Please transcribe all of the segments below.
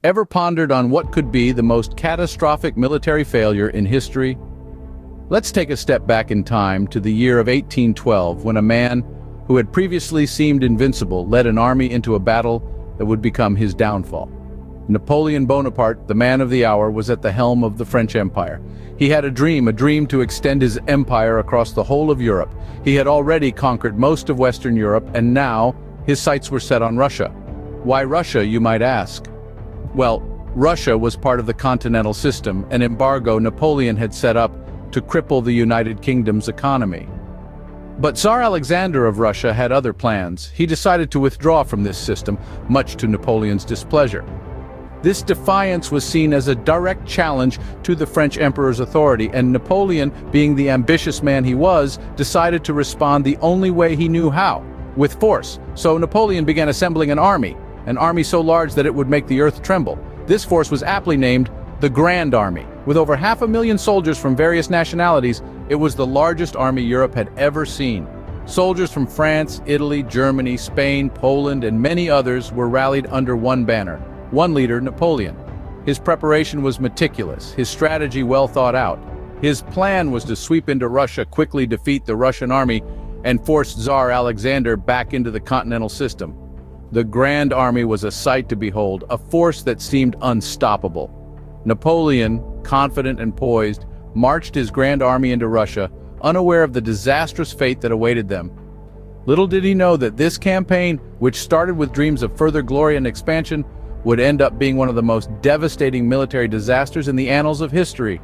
Ever pondered on what could be the most catastrophic military failure in history? Let's take a step back in time to the year of 1812, when a man who had previously seemed invincible led an army into a battle that would become his downfall. Napoleon Bonaparte, the man of the hour, was at the helm of the French Empire. He had a dream to extend his empire across the whole of Europe. He had already conquered most of Western Europe, and now his sights were set on Russia. Why Russia, you might ask? Well, Russia was part of the continental system, an embargo Napoleon had set up to cripple the United Kingdom's economy. But Tsar Alexander of Russia had other plans. He decided to withdraw from this system, much to Napoleon's displeasure. This defiance was seen as a direct challenge to the French emperor's authority, and Napoleon, being the ambitious man he was, decided to respond the only way he knew how, with force. So Napoleon began assembling an army so large that it would make the earth tremble. This force was aptly named the Grand Army. With over 500,000 soldiers from various nationalities, it was the largest army Europe had ever seen. Soldiers from France, Italy, Germany, Spain, Poland, and many others were rallied under one banner, one leader, Napoleon. His preparation was meticulous, his strategy well thought out. His plan was to sweep into Russia, quickly defeat the Russian army, and force Tsar Alexander back into the continental system. The Grand Army was a sight to behold, a force that seemed unstoppable. Napoleon, confident and poised, marched his Grand Army into Russia, unaware of the disastrous fate that awaited them. Little did he know that this campaign, which started with dreams of further glory and expansion, would end up being one of the most devastating military disasters in the annals of history.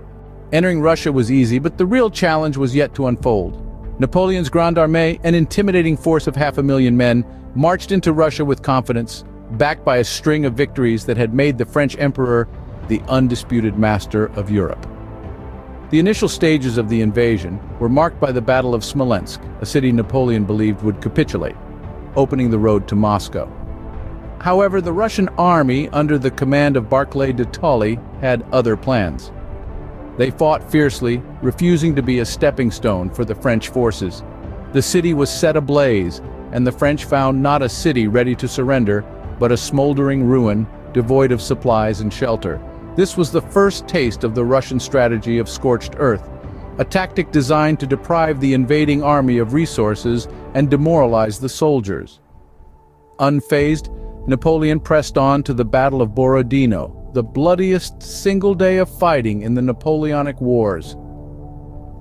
Entering Russia was easy, but the real challenge was yet to unfold. Napoleon's Grande Armée, an intimidating force of 500,000 men, marched into Russia with confidence, backed by a string of victories that had made the French emperor the undisputed master of Europe. The initial stages of the invasion were marked by the Battle of Smolensk, a city Napoleon believed would capitulate, opening the road to Moscow. However, the Russian army, under the command of Barclay de Tolly, had other plans. They fought fiercely, refusing to be a stepping stone for the French forces. The city was set ablaze, and the French found not a city ready to surrender, but a smoldering ruin, devoid of supplies and shelter. This was the first taste of the Russian strategy of scorched earth, a tactic designed to deprive the invading army of resources and demoralize the soldiers. Unfazed, Napoleon pressed on to the Battle of Borodino, the bloodiest single day of fighting in the Napoleonic Wars.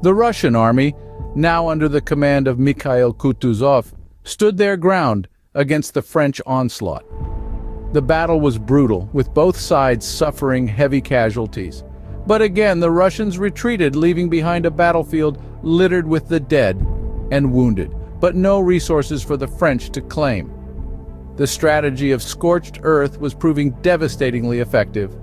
The Russian army, now under the command of Mikhail Kutuzov, stood their ground against the French onslaught. The battle was brutal, with both sides suffering heavy casualties. But again, the Russians retreated, leaving behind a battlefield littered with the dead and wounded, but no resources for the French to claim. The strategy of scorched earth was proving devastatingly effective.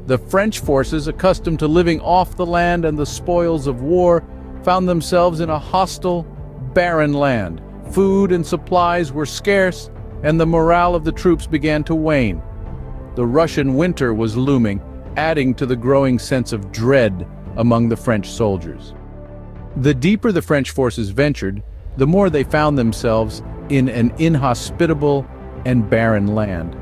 The French forces, accustomed to living off the land and the spoils of war, found themselves in a hostile, barren land. Food and supplies were scarce, and the morale of the troops began to wane. The Russian winter was looming, adding to the growing sense of dread among the French soldiers. The deeper the French forces ventured, the more they found themselves in an inhospitable and barren land.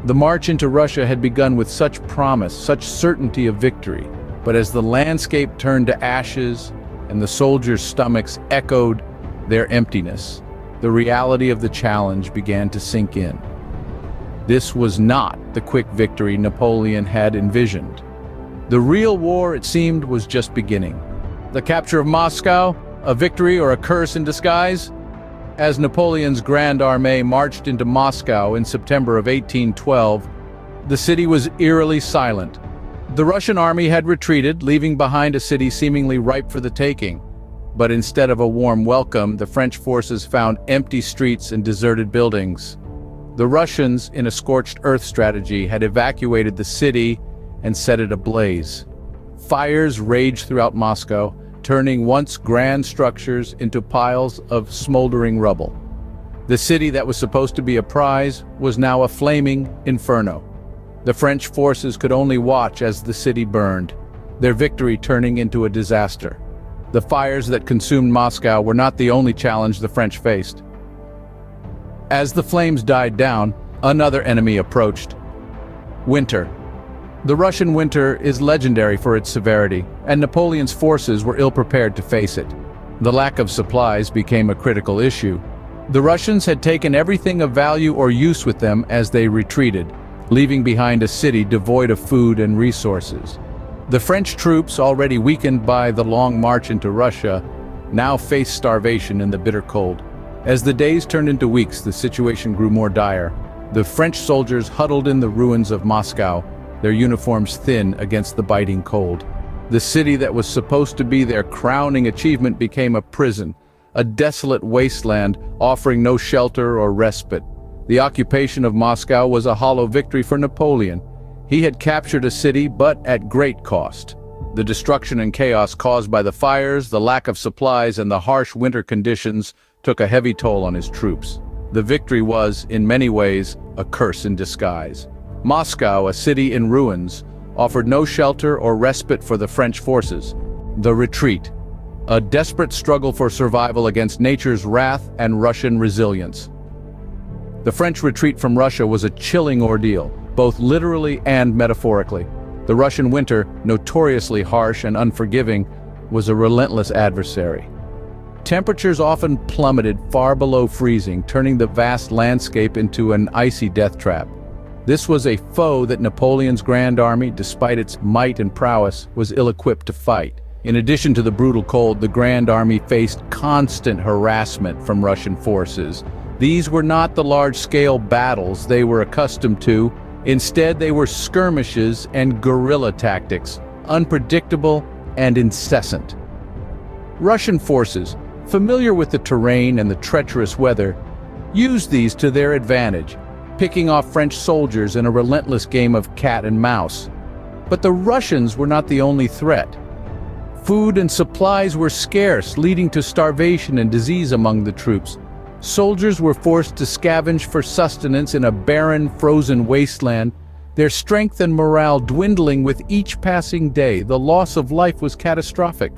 The march into Russia had begun with such promise, such certainty of victory, but as the landscape turned to ashes and the soldiers' stomachs echoed their emptiness, the reality of the challenge began to sink in. This was not the quick victory Napoleon had envisioned. The real war, it seemed, was just beginning. The capture of Moscow, a victory or a curse in disguise? As Napoleon's Grand Armée marched into Moscow in September of 1812, the city was eerily silent. The Russian army had retreated, leaving behind a city seemingly ripe for the taking. But instead of a warm welcome, the French forces found empty streets and deserted buildings. The Russians, in a scorched earth strategy, had evacuated the city and set it ablaze. Fires raged throughout Moscow, turning once grand structures into piles of smoldering rubble. The city that was supposed to be a prize was now a flaming inferno. The French forces could only watch as the city burned, their victory turning into a disaster. The fires that consumed Moscow were not the only challenge the French faced. As the flames died down, another enemy approached. Winter. The Russian winter is legendary for its severity, and Napoleon's forces were ill-prepared to face it. The lack of supplies became a critical issue. The Russians had taken everything of value or use with them as they retreated, leaving behind a city devoid of food and resources. The French troops, already weakened by the long march into Russia, now faced starvation in the bitter cold. As the days turned into weeks, the situation grew more dire. The French soldiers huddled in the ruins of Moscow, their uniforms thin against the biting cold. The city that was supposed to be their crowning achievement became a prison, a desolate wasteland offering no shelter or respite. The occupation of Moscow was a hollow victory for Napoleon. He had captured a city, but at great cost. The destruction and chaos caused by the fires, the lack of supplies, and the harsh winter conditions took a heavy toll on his troops. The victory was, in many ways, a curse in disguise. Moscow, a city in ruins, offered no shelter or respite for the French forces. The retreat, a desperate struggle for survival against nature's wrath and Russian resilience. The French retreat from Russia was a chilling ordeal, both literally and metaphorically. The Russian winter, notoriously harsh and unforgiving, was a relentless adversary. Temperatures often plummeted far below freezing, turning the vast landscape into an icy death trap. This was a foe that Napoleon's Grand Army, despite its might and prowess, was ill-equipped to fight. In addition to the brutal cold, the Grand Army faced constant harassment from Russian forces. These were not the large-scale battles they were accustomed to. Instead, they were skirmishes and guerrilla tactics, unpredictable and incessant. Russian forces, familiar with the terrain and the treacherous weather, used these to their advantage, picking off French soldiers in a relentless game of cat and mouse. But the Russians were not the only threat. Food and supplies were scarce, leading to starvation and disease among the troops. Soldiers were forced to scavenge for sustenance in a barren, frozen wasteland, their strength and morale dwindling with each passing day. The loss of life was catastrophic.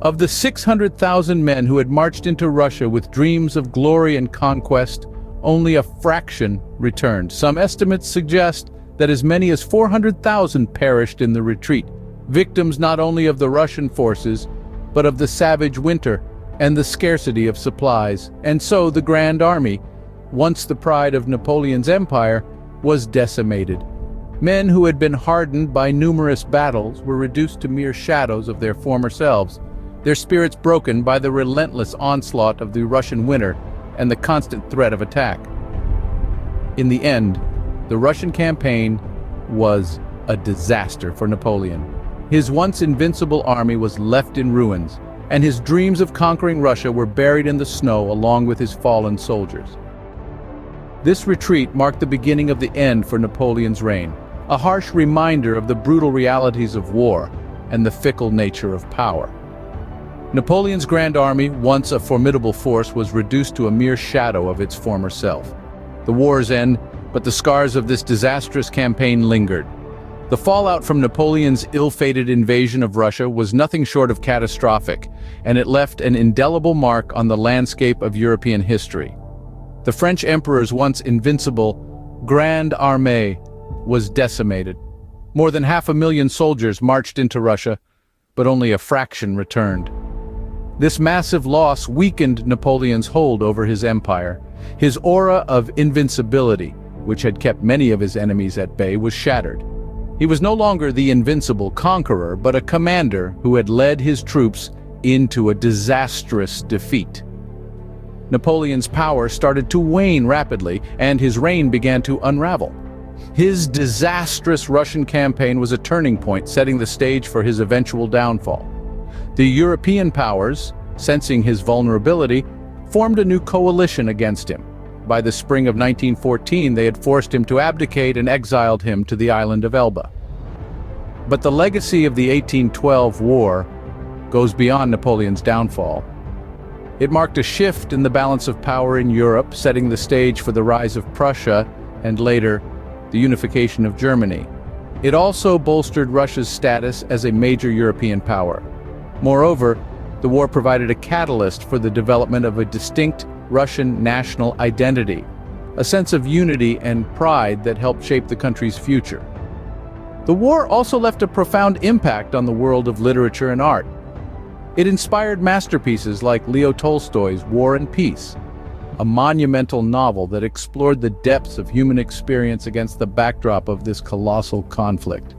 Of the 600,000 men who had marched into Russia with dreams of glory and conquest, only a fraction returned. Some estimates suggest that as many as 400,000 perished in the retreat, victims not only of the Russian forces, but of the savage winter and the scarcity of supplies. And so the Grand Army, once the pride of Napoleon's empire, was decimated. Men who had been hardened by numerous battles were reduced to mere shadows of their former selves, their spirits broken by the relentless onslaught of the Russian winter and the constant threat of attack. In the end, the Russian campaign was a disaster for Napoleon. His once invincible army was left in ruins, and his dreams of conquering Russia were buried in the snow along with his fallen soldiers. This retreat marked the beginning of the end for Napoleon's reign, a harsh reminder of the brutal realities of war and the fickle nature of power. Napoleon's Grand Army, once a formidable force, was reduced to a mere shadow of its former self. The war's end, but the scars of this disastrous campaign lingered. The fallout from Napoleon's ill-fated invasion of Russia was nothing short of catastrophic, and it left an indelible mark on the landscape of European history. The French emperor's once invincible Grande Armée was decimated. More than 500,000 soldiers marched into Russia, but only a fraction returned. This massive loss weakened Napoleon's hold over his empire. His aura of invincibility, which had kept many of his enemies at bay, was shattered. He was no longer the invincible conqueror, but a commander who had led his troops into a disastrous defeat. Napoleon's power started to wane rapidly, and his reign began to unravel. His disastrous Russian campaign was a turning point, setting the stage for his eventual downfall. The European powers, sensing his vulnerability, formed a new coalition against him. By the spring of 1914, they had forced him to abdicate and exiled him to the island of Elba. But the legacy of the 1812 war goes beyond Napoleon's downfall. It marked a shift in the balance of power in Europe, setting the stage for the rise of Prussia and later, the unification of Germany. It also bolstered Russia's status as a major European power. Moreover, the war provided a catalyst for the development of a distinct Russian national identity, a sense of unity and pride that helped shape the country's future. The war also left a profound impact on the world of literature and art. It inspired masterpieces like Leo Tolstoy's War and Peace, a monumental novel that explored the depths of human experience against the backdrop of this colossal conflict.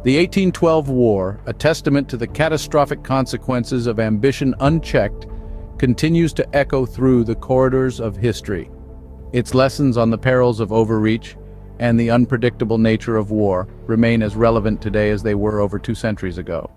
The 1812 War, a testament to the catastrophic consequences of ambition unchecked, continues to echo through the corridors of history. Its lessons on the perils of overreach and the unpredictable nature of war remain as relevant today as they were over 2 centuries ago.